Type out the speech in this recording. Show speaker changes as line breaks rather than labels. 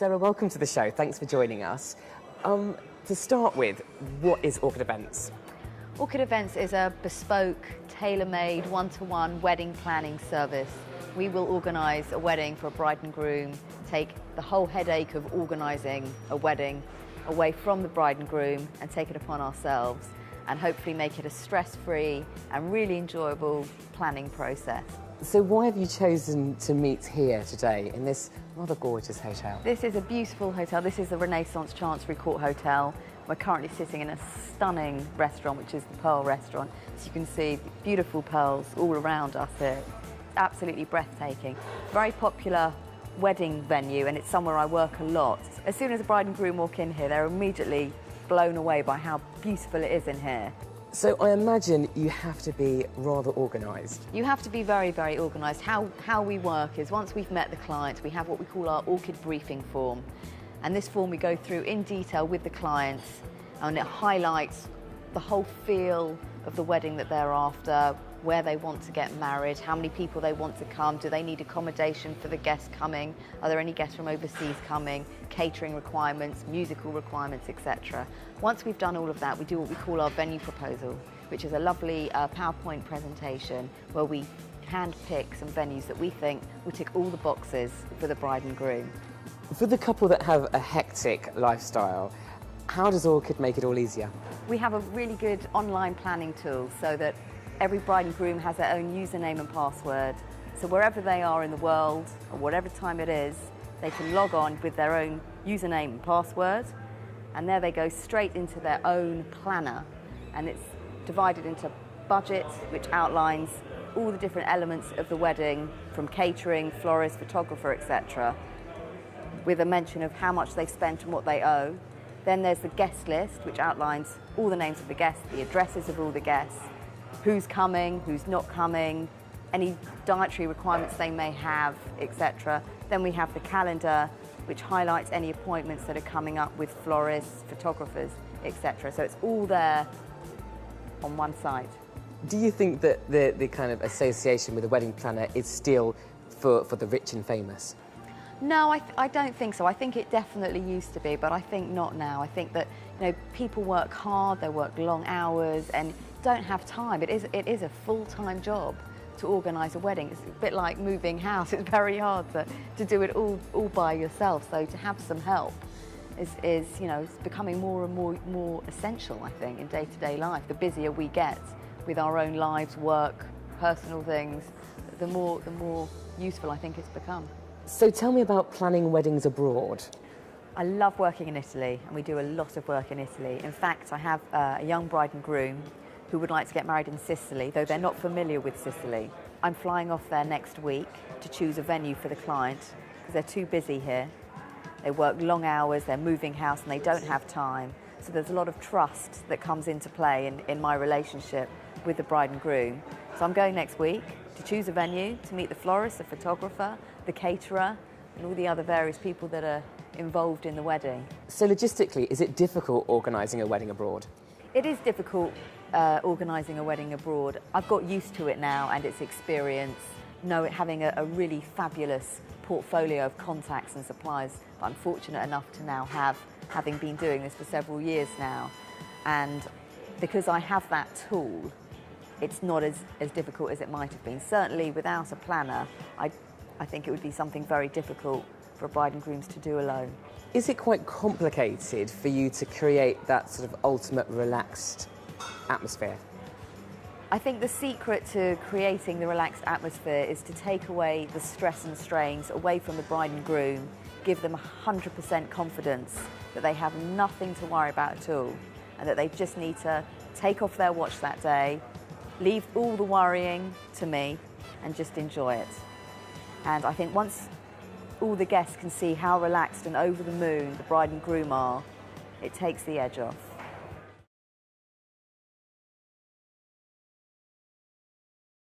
Sarah, welcome to the show. Thanks for joining us. To start with, what is Orchid Events?
Orchid Events is a bespoke, tailor-made, one-to-one wedding planning service. We will organise a wedding for a bride and groom, take the whole headache of organising a wedding away from the bride and groom and take it upon ourselves, and hopefully make it a stress-free and really enjoyable planning process.
So why have you chosen to meet here today in this rather gorgeous hotel?
This is a beautiful hotel. This is the Renaissance Chancery Court Hotel. We're currently sitting in a stunning restaurant, which is the Pearl Restaurant. As you can see, beautiful pearls all around us here. It's absolutely breathtaking. Very popular wedding venue, and it's somewhere I work a lot. As soon as a bride and groom walk in here, they're immediately blown away by how beautiful it is in here.
So I imagine you have to be rather organised.
You have to be very, very organised. How we work is once we've met the client, we have what we call our Orchid briefing form. And this form we go through in detail with the clients, and it highlights the whole feel of the wedding that they're after, where they want to get married, how many people they want to come, do they need accommodation for the guests coming, are there any guests from overseas coming, catering requirements, musical requirements, etc. Once we've done all of that, we do what we call our venue proposal, which is a lovely PowerPoint presentation where we hand-pick some venues that we think will tick all the boxes for the bride and groom.
For the couple that have a hectic lifestyle, how does Orchid make it all easier?
We have a really good online planning tool so that every bride and groom has their own username and password. So wherever they are in the world, or whatever time it is, they can log on with their own username and password, and there they go straight into their own planner. And it's divided into budget, which outlines all the different elements of the wedding, from catering, florist, photographer, etc., with a mention of how much they've spent and what they owe. Then there's the guest list, which outlines all the names of the guests, the addresses of all the guests, who's coming, who's not coming, any dietary requirements they may have, etc. Then we have the calendar, which highlights any appointments that are coming up with florists, photographers, etc. So it's all there on one site.
Do you think that the kind of association with a wedding planner is still for the rich and famous?
No, I don't think so. I think it definitely used to be, but I think not now. I think that, you know, people work hard, they work long hours and don't have time. It is a full-time job to organise a wedding. It's a bit like moving house. It's very hard to do it all by yourself. So to have some help is you know, it's becoming more and more essential, I think, in day-to-day life. The busier we get with our own lives, work, personal things, the more useful I think it's become.
So tell me about planning weddings abroad.
I love working in Italy, and we do a lot of work in Italy. In fact, I have a young bride and groom who would like to get married in Sicily, though they're not familiar with Sicily. I'm flying off there next week to choose a venue for the client because they're too busy here. They work long hours, they're moving house, and they don't have time. So there's a lot of trust that comes into play in my relationship with the bride and groom. So I'm going next week to choose a venue, to meet the florist, the photographer, the caterer, and all the other various people that are involved in the wedding.
So logistically, is it difficult organising a wedding abroad?
It is difficult organising a wedding abroad. I've got used to it now and its experience, having a really fabulous portfolio of contacts and suppliers that I'm fortunate enough to now have, having been doing this for several years now. And because I have that tool, it's not as difficult as it might have been. Certainly without a planner, I think it would be something very difficult for bride and grooms to do alone.
Is it quite complicated for you to create that sort of ultimate relaxed atmosphere?
I think the secret to creating the relaxed atmosphere is to take away the stress and strains away from the bride and groom, give them 100% confidence that they have nothing to worry about at all, and that they just need to take off their watch that day, leave all the worrying to me, and just enjoy it. And I think once all the guests can see how relaxed and over the moon the bride and groom are, it takes the edge off.